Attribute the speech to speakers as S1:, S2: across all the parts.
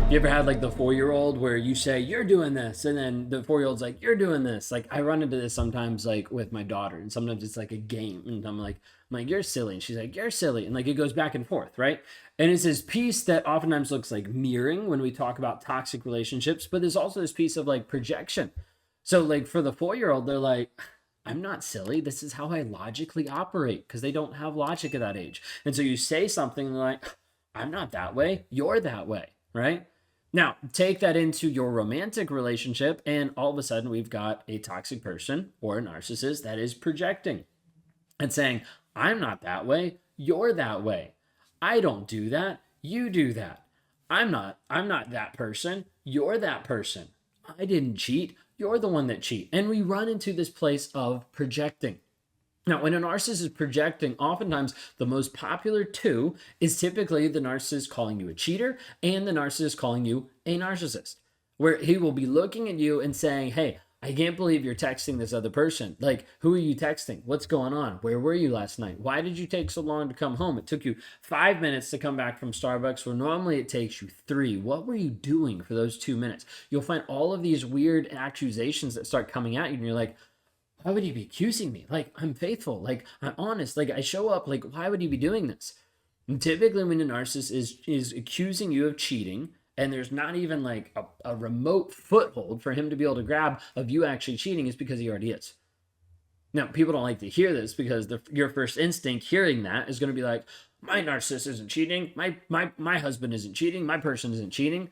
S1: You ever had like the 4-year-old where you say, you're doing this, and then the 4-year-old's like, you're doing this? Like, I run into this sometimes, like with my daughter, and sometimes it's like a game, and I'm like, you're silly. And she's like, you're silly. And like it goes back and forth, right? And it's this piece that oftentimes looks like mirroring when we talk about toxic relationships, but there's also this piece of like projection. So, like for the 4-year-old, they're like, I'm not silly. This is how I logically operate because they don't have logic at that age. And so you say something like, I'm not that way. You're that way, right? Now, take that into your romantic relationship, and all of a sudden, we've got a toxic person or a narcissist that is projecting and saying, I'm not that way. You're that way. I don't do that. You do that. I'm not that person. You're that person. I didn't cheat. You're the one that cheat. And we run into this place of projecting. Now, when a narcissist is projecting, oftentimes the most popular two is typically the narcissist calling you a cheater and the narcissist calling you a narcissist, where he will be looking at you and saying, hey, I can't believe you're texting this other person. Like, who are you texting? What's going on? Where were you last night? Why did you take so long to come home? It took you 5 minutes to come back from Starbucks, where normally it takes you 3. What were you doing for those 2 minutes? You'll find all of these weird accusations that start coming at you, and you're like, why would he be accusing me? Like, I'm faithful. Like, I'm honest. Like, I show up. Like, why would he be doing this? And typically, when a narcissist is accusing you of cheating, and there's not even like a remote foothold for him to be able to grab of you actually cheating, is because he already is. Now, people don't like to hear this because your first instinct hearing that is going to be like, my narcissist isn't cheating. My husband isn't cheating. My person isn't cheating.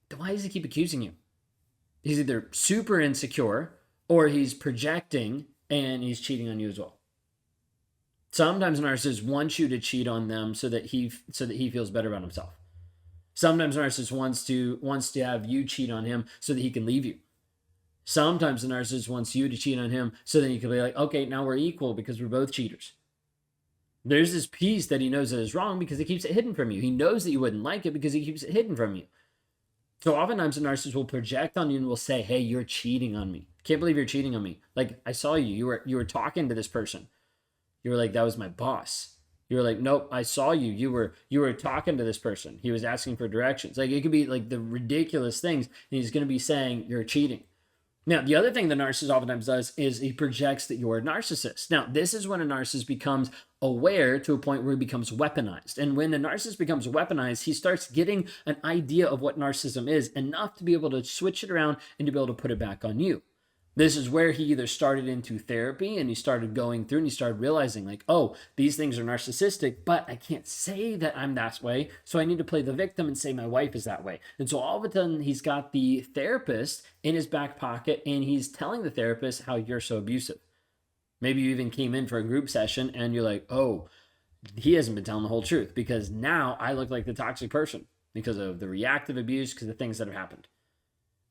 S1: Then why does he keep accusing you? He's either super insecure or he's projecting and he's cheating on you as well. Sometimes narcissists want you to cheat on them so that he feels better about himself. Sometimes narcissist wants to have you cheat on him so that he can leave you. Sometimes the narcissist wants you to cheat on him so that he can be like, okay, now we're equal because we're both cheaters. There's this piece that he knows that is wrong because he keeps it hidden from you. He knows that you wouldn't like it because he keeps it hidden from you. So oftentimes a narcissist will project on you and will say, hey, you're cheating on me. Can't believe you're cheating on me. Like, I saw you. You were talking to this person. You were like, that was my boss. You were like, nope, I saw you. You were talking to this person. He was asking for directions. Like, it could be like the ridiculous things. And he's going to be saying you're cheating. Now, the other thing the narcissist oftentimes does is he projects that you're a narcissist. Now, this is when a narcissist becomes aware to a point where he becomes weaponized. And when a narcissist becomes weaponized, he starts getting an idea of what narcissism is enough to be able to switch it around and to be able to put it back on you. This is where he either started into therapy and he started going through and he started realizing like, oh, these things are narcissistic, but I can't say that I'm that way. So I need to play the victim and say my wife is that way. And so all of a sudden he's got the therapist in his back pocket and he's telling the therapist how you're so abusive. Maybe you even came in for a group session and you're like, oh, he hasn't been telling the whole truth because now I look like the toxic person because of the reactive abuse, because of the things that have happened.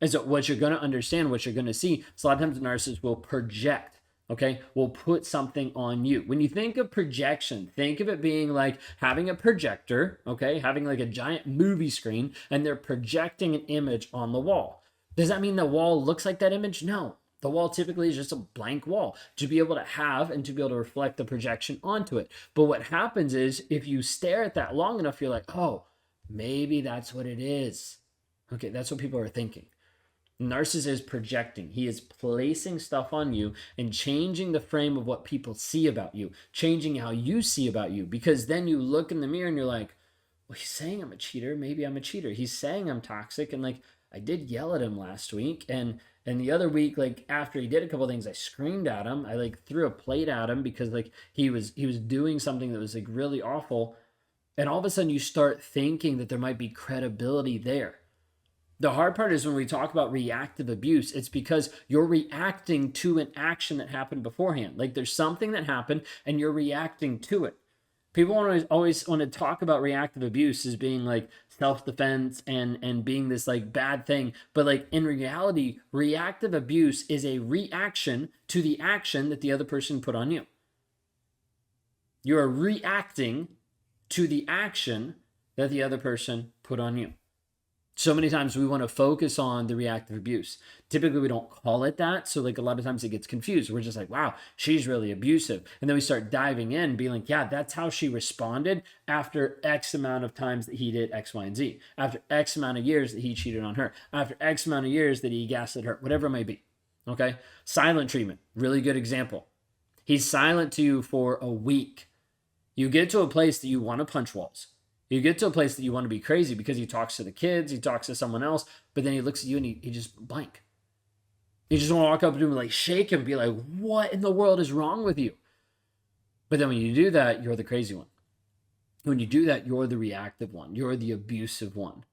S1: And so what you're going to understand, what you're going to see, is a lot of times the narcissist will project, okay? Will put something on you. When you think of projection, think of it being like having a projector, okay? Having like a giant movie screen, and they're projecting an image on the wall. Does that mean the wall looks like that image? No. The wall typically is just a blank wall to be able to have and to be able to reflect the projection onto it. But what happens is if you stare at that long enough, you're like, oh, maybe that's what it is. Okay, that's what people are thinking. Narcissist is projecting. He is placing stuff on you and changing the frame of what people see about you, changing how you see about you. Because then you look in the mirror and you're like, well, he's saying I'm a cheater. Maybe I'm a cheater. He's saying I'm toxic. And like, I did yell at him last week. And the other week, like after he did a couple of things, I screamed at him. I like threw a plate at him because like he was doing something that was like really awful. And all of a sudden you start thinking that there might be credibility there. The hard part is when we talk about reactive abuse, it's because you're reacting to an action that happened beforehand. Like there's something that happened and you're reacting to it. People always want to talk about reactive abuse as being like self-defense and being this like bad thing. But like in reality, reactive abuse is a reaction to the action that the other person put on you. You are reacting to the action that the other person put on you. So many times we want to focus on the reactive abuse. Typically, we don't call it that. So, like, a lot of times it gets confused. We're just like, wow, she's really abusive. And then we start diving in, being like, yeah, that's how she responded after X amount of times that he did X, Y, and Z. After X amount of years that he cheated on her. After X amount of years that he gaslit her, whatever it may be. Okay. Silent treatment, really good example. He's silent to you for a week. You get to a place that you want to punch walls. You get to a place that you want to be crazy because he talks to the kids, he talks to someone else, but then he looks at you and he just blank. You just want to walk up to him and like shake him and be like, what in the world is wrong with you? But then when you do that, you're the crazy one. When you do that, you're the reactive one. You're the abusive one.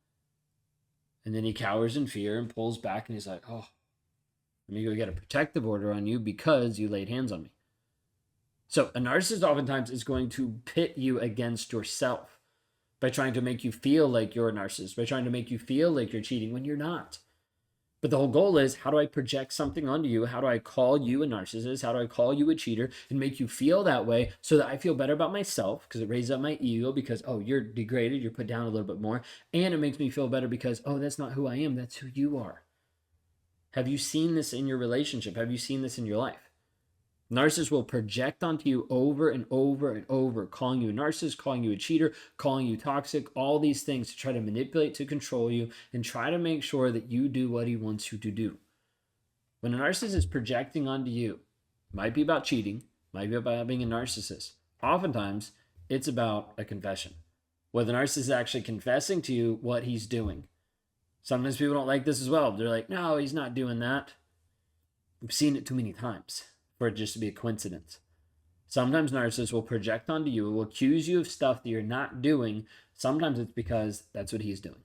S1: And then he cowers in fear and pulls back and he's like, oh, let me go get a protective order on you because you laid hands on me. So a narcissist oftentimes is going to pit you against yourself by trying to make you feel like you're a narcissist, by trying to make you feel like you're cheating when you're not. But the whole goal is, how do I project something onto you? How do I call you a narcissist? How do I call you a cheater and make you feel that way so that I feel better about myself because it raises up my ego because, oh, you're degraded, you're put down a little bit more. And it makes me feel better because, oh, that's not who I am. That's who you are. Have you seen this in your relationship? Have you seen this in your life? Narcissists will project onto you over and over and over, calling you a narcissist, calling you a cheater, calling you toxic, all these things to try to manipulate, to control you, and try to make sure that you do what he wants you to do. When a narcissist is projecting onto you, might be about cheating, might be about being a narcissist. Oftentimes, it's about a confession. Where the narcissist is actually confessing to you what he's doing. Sometimes people don't like this as well. They're like, no, he's not doing that. We've seen it too many times for it just to be a coincidence. Sometimes narcissists will project onto you, will accuse you of stuff that you're not doing. Sometimes it's because that's what he's doing.